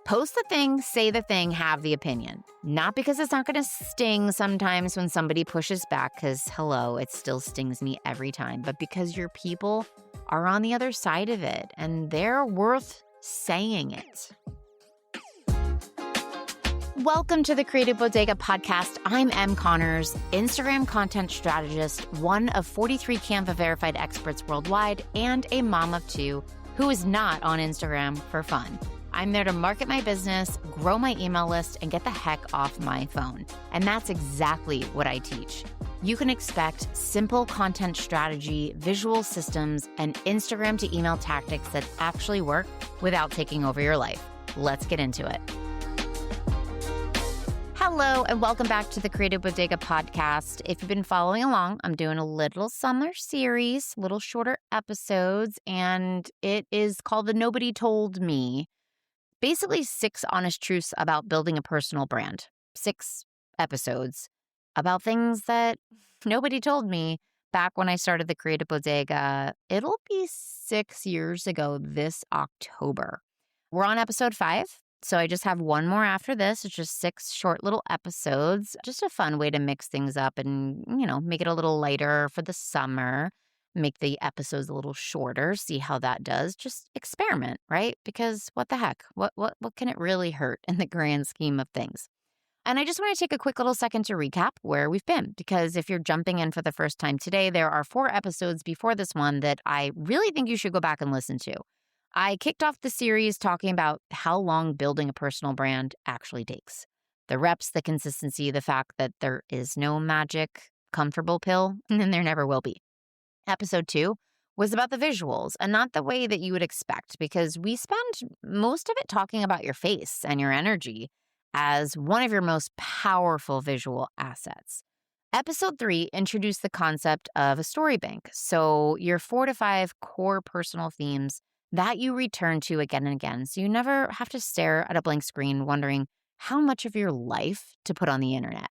Post the thing, say the thing, have the opinion. Not because it's not going to sting sometimes when somebody pushes back, because hello, it still stings me every time, but because your people are on the other side of it and they're worth saying it. Welcome to the Creative Bodega podcast. I'm Em Connors, Instagram content strategist, one of 43 Canva verified experts worldwide, and a mom of two who is not on Instagram for fun. I'm there to market my business, grow my email list, and get the heck off my phone. And that's exactly what I teach. You can expect simple content strategy, visual systems, and Instagram to email tactics that actually work without taking over your life. Let's get into it. Hello, and welcome back to the Creative Bodega podcast. If you've been following along, I'm doing a little summer series, little shorter episodes, and it is called The Nobody Told Me. Basically 6 honest truths about building a personal brand. 6 episodes about things that nobody told me back when I started the Creative Bodega. It'll be 6 years ago this October. We're on episode 5. So I just have one more after this. It's just 6 short little episodes. Just a fun way to mix things up and, make it a little lighter for the summer. Make the episodes a little shorter, see how that does. Just experiment, right? Because what the heck? What can it really hurt in the grand scheme of things? And I just want to take a quick little second to recap where we've been. Because if you're jumping in for the first time today, there are 4 episodes before this one that I really think you should go back and listen to. I kicked off the series talking about how long building a personal brand actually takes. The reps, the consistency, the fact that there is no magic, comfortable pill, and there never will be. Episode 2 was about the visuals and not the way that you would expect, because we spend most of it talking about your face and your energy as one of your most powerful visual assets. Episode 3 introduced the concept of a story bank. So your 4 to 5 core personal themes that you return to again and again. So you never have to stare at a blank screen wondering how much of your life to put on the internet.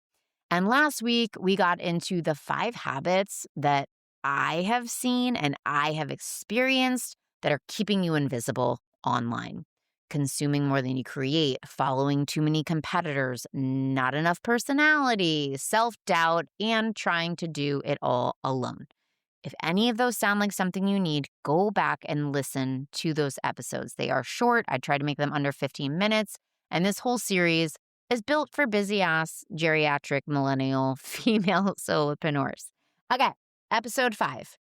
And last week, we got into the 5 habits that I have seen and I have experienced that are keeping you invisible online. Consuming more than you create, following too many competitors, not enough personality, self-doubt, and trying to do it all alone. If any of those sound like something you need, go back and listen to those episodes. They are short. I try to make them under 15 minutes. And this whole series is built for busy-ass, geriatric, millennial, female solopreneurs. Okay. Episode 5.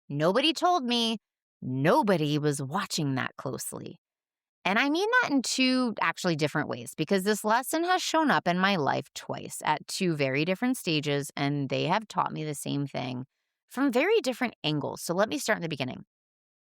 Nobody told me. Nobody was watching that closely. And I mean that in 2 actually different ways, because this lesson has shown up in my life twice at 2 very different stages, and they have taught me the same thing from very different angles. So let me start in the beginning.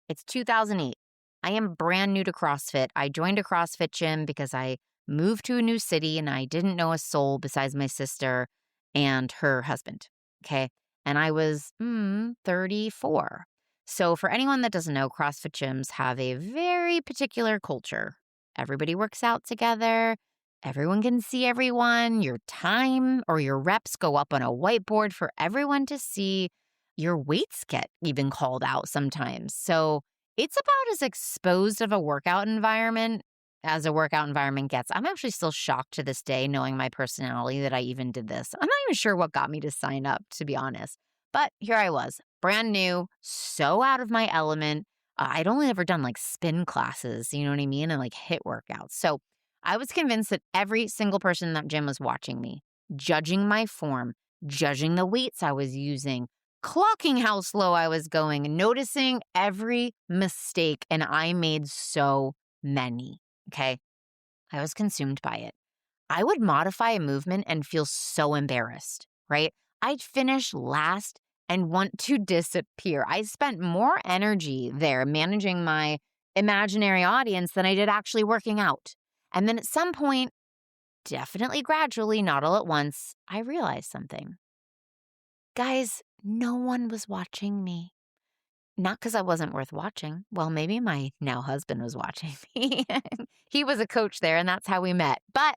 It's 2008. I am brand new to CrossFit. I joined a CrossFit gym because I moved to a new city and I didn't know a soul besides my sister and her husband. Okay. And I was 34. So for anyone that doesn't know, CrossFit gyms have a very particular culture. Everybody works out together. Everyone can see everyone. Your time or your reps go up on a whiteboard for everyone to see. Your weights get even called out sometimes. So it's about as exposed of a workout environment as a workout environment gets. I'm actually still shocked to this day, knowing my personality, that I even did this. I'm not even sure what got me to sign up, to be honest. But here I was, brand new, so out of my element. I'd only ever done like spin classes, you know what I mean? And like HIIT workouts. So I was convinced that every single person in that gym was watching me, judging my form, judging the weights I was using, clocking how slow I was going, noticing every mistake. And I made so many. Okay. I was consumed by it. I would modify a movement and feel so embarrassed, right? I'd finish last and want to disappear. I spent more energy there managing my imaginary audience than I did actually working out. And then at some point, definitely gradually, not all at once, I realized something. Guys, no one was watching me. Not because I wasn't worth watching. Well, maybe my now husband was watching me. He was a coach there, and that's how we met. But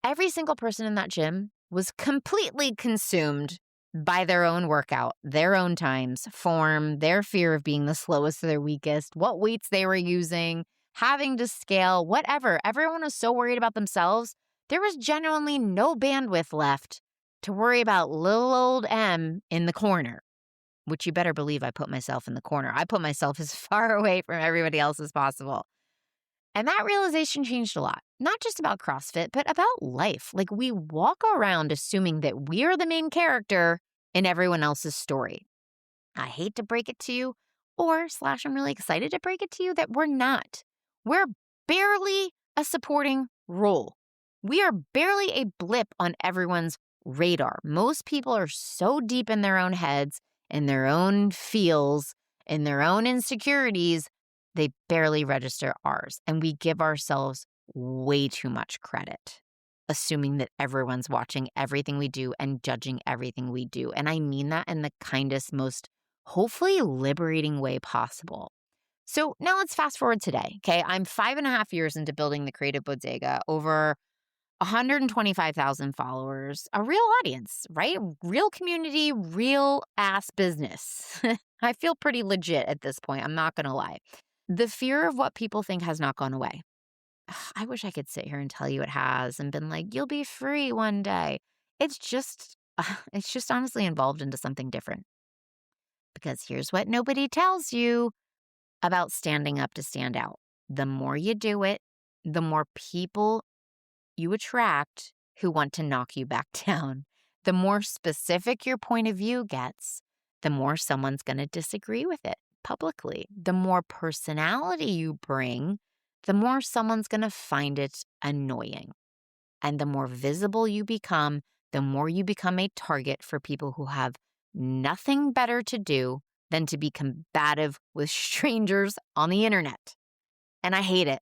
every single person in that gym was completely consumed by their own workout, their own times, form, their fear of being the slowest or their weakest, what weights they were using, having to scale, whatever. Everyone was so worried about themselves. There was genuinely no bandwidth left to worry about little old M in the corner, which you better believe I put myself in the corner. I put myself as far away from everybody else as possible. And that realization changed a lot, not just about CrossFit, but about life. Like we walk around assuming that we are the main character in everyone else's story. I hate to break it to you, I'm really excited to break it to you that we're not. We're barely a supporting role. We are barely a blip on everyone's radar. Most people are so deep in their own heads, in their own feels, in their own insecurities, they barely register ours. And we give ourselves way too much credit, assuming that everyone's watching everything we do and judging everything we do. And I mean that in the kindest, most hopefully liberating way possible. So now let's fast forward today. Okay. I'm 5.5 years into building the Creative Bodega, over 125,000 followers, a real audience, right? Real community, real ass business. I feel pretty legit at this point. I'm not going to lie. The fear of what people think has not gone away. I wish I could sit here and tell you it has and been like, you'll be free one day. It's just honestly evolved into something different. Because here's what nobody tells you about standing up to stand out. The more you do it, the more people you attract who want to knock you back down. The more specific your point of view gets, the more someone's going to disagree with it publicly. The more personality you bring, the more someone's going to find it annoying. And the more visible you become, the more you become a target for people who have nothing better to do than to be combative with strangers on the internet. And I hate it.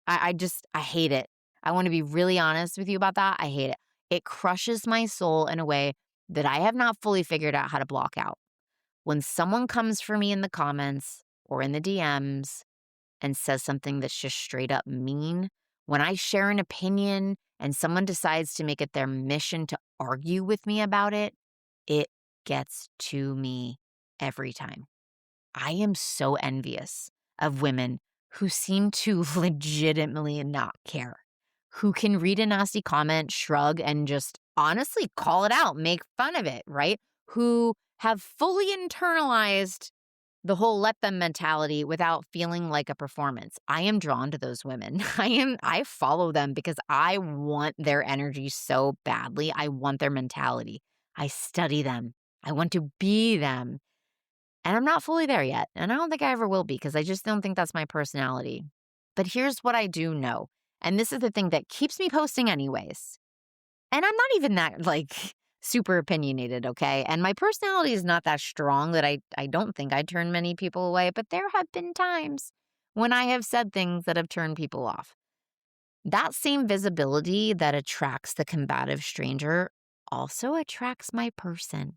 I hate it. I want to be really honest with you about that. I hate it. It crushes my soul in a way that I have not fully figured out how to block out. When someone comes for me in the comments or in the DMs and says something that's just straight up mean, when I share an opinion and someone decides to make it their mission to argue with me about it, it gets to me every time. I am so envious of women who seem to legitimately not care, who can read a nasty comment, shrug, and just honestly call it out, make fun of it, right? Who have fully internalized the whole let them mentality without feeling like a performance. I am drawn to those women. I follow them because I want their energy so badly. I want their mentality. I study them. I want to be them. And I'm not fully there yet. And I don't think I ever will be because I just don't think that's my personality. But here's what I do know. And this is the thing that keeps me posting anyways. And I'm not even that super opinionated, okay? And my personality is not that strong that I don't think I turn many people away. But there have been times when I have said things that have turned people off. That same visibility that attracts the combative stranger also attracts my person.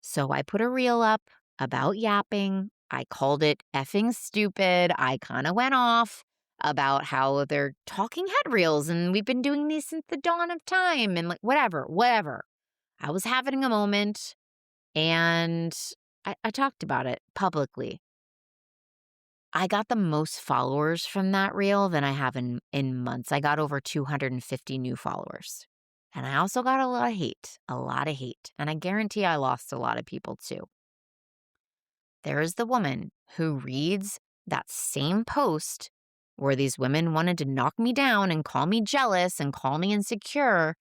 So I put a reel up about yapping. I called it effing stupid. I kind of went off about how they're talking head reels and we've been doing these since the dawn of time and whatever. I was having a moment and I talked about it publicly. I got the most followers from that reel than I have in months. I got over 250 new followers. And I also got a lot of hate. And I guarantee I lost a lot of people too. There is the woman who reads that same post where these women wanted to knock me down and call me jealous and call me insecure.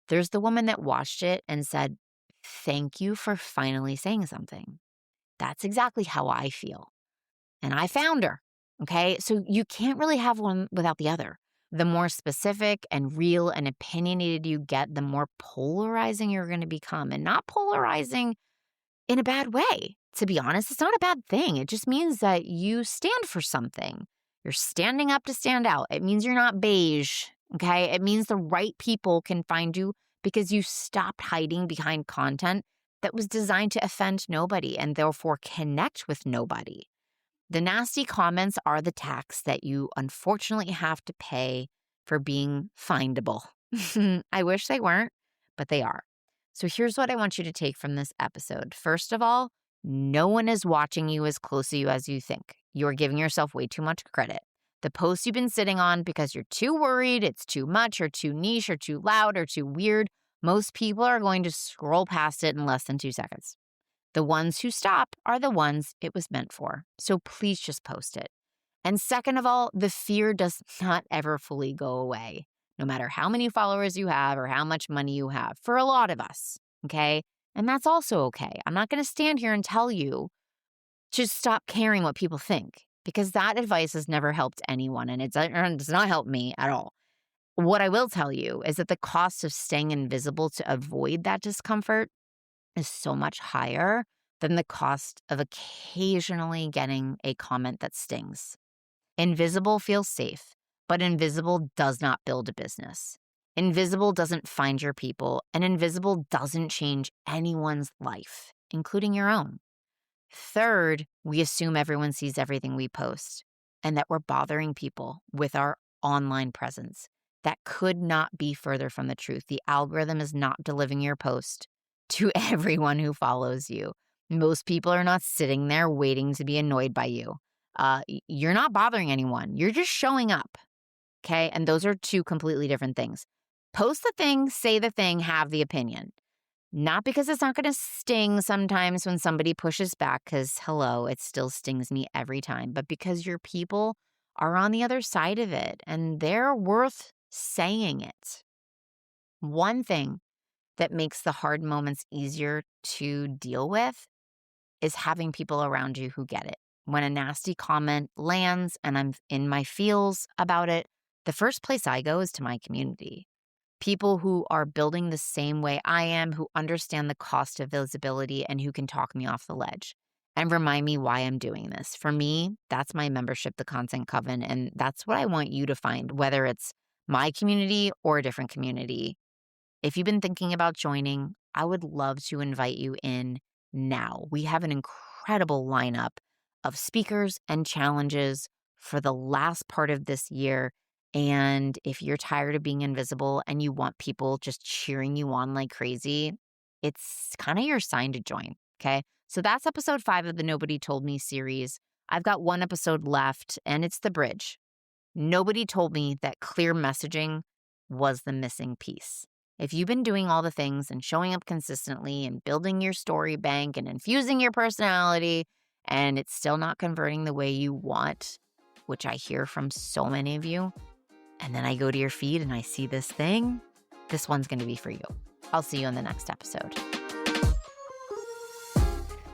There's the woman that watched it and said, thank you for finally saying something. That's exactly how I feel. And I found her. Okay. So you can't really have one without the other. The more specific and real and opinionated you get, the more polarizing you're going to become. And not polarizing in a bad way. To be honest, it's not a bad thing. It just means that you stand for something. You're standing up to stand out. It means you're not beige. Okay. It means the right people can find you because you stopped hiding behind content that was designed to offend nobody and therefore connect with nobody. The nasty comments are the tax that you unfortunately have to pay for being findable. I wish they weren't, but they are. So here's what I want you to take from this episode. First of all, no one is watching you as close to you as you think. You're giving yourself way too much credit. The posts you've been sitting on because you're too worried it's too much or too niche or too loud or too weird, most people are going to scroll past it in less than 2 seconds. The ones who stop are the ones it was meant for. So please just post it. And second of all, the fear does not ever fully go away, no matter how many followers you have or how much money you have, for a lot of us, okay? And that's also okay. I'm not going to stand here and tell you to stop caring what people think, because that advice has never helped anyone, and it does not help me at all. What I will tell you is that the cost of staying invisible to avoid that discomfort is so much higher than the cost of occasionally getting a comment that stings. Invisible feels safe, but invisible does not build a business. Invisible doesn't find your people, and invisible doesn't change anyone's life, including your own. Third, we assume everyone sees everything we post and that we're bothering people with our online presence. That could not be further from the truth. The algorithm is not delivering your post to everyone who follows you. Most people are not sitting there waiting to be annoyed by you. You're not bothering anyone. You're just showing up, okay? And those are two completely different things. Post the thing, say the thing, have the opinion. Not because it's not going to sting sometimes when somebody pushes back, because, hello, it still stings me every time, but because your people are on the other side of it and they're worth saying it. One thing that makes the hard moments easier to deal with is having people around you who get it. When a nasty comment lands and I'm in my feels about it, the first place I go is to my community. People who are building the same way I am, who understand the cost of visibility and who can talk me off the ledge and remind me why I'm doing this. For me, that's my membership, the Content Coven, and that's what I want you to find, whether it's my community or a different community. If you've been thinking about joining, I would love to invite you in now. We have an incredible lineup of speakers and challenges for the last part of this year. And if you're tired of being invisible and you want people just cheering you on like crazy, it's kind of your sign to join, okay? So that's episode 5 of the Nobody Told Me series. I've got one episode left, and it's the bridge. Nobody told me that clear messaging was the missing piece. If you've been doing all the things and showing up consistently and building your story bank and infusing your personality, and it's still not converting the way you want, which I hear from so many of you, and then I go to your feed and I see this thing, this one's going to be for you. I'll see you in the next episode.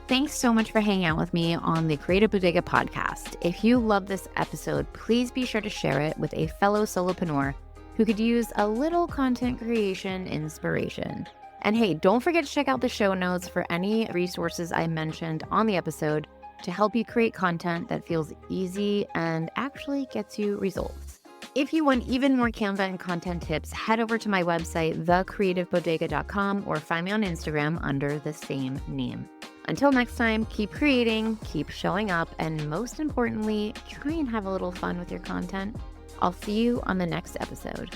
Thanks so much for hanging out with me on the Creative Bodega podcast. If you love this episode, please be sure to share it with a fellow solopreneur who could use a little content creation inspiration. And hey, don't forget to check out the show notes for any resources I mentioned on the episode to help you create content that feels easy and actually gets you results. If you want even more Canva and content tips, head over to my website, thecreativebodega.com, or find me on Instagram under the same name. Until next time, keep creating, keep showing up, and most importantly, try and have a little fun with your content. I'll see you on the next episode.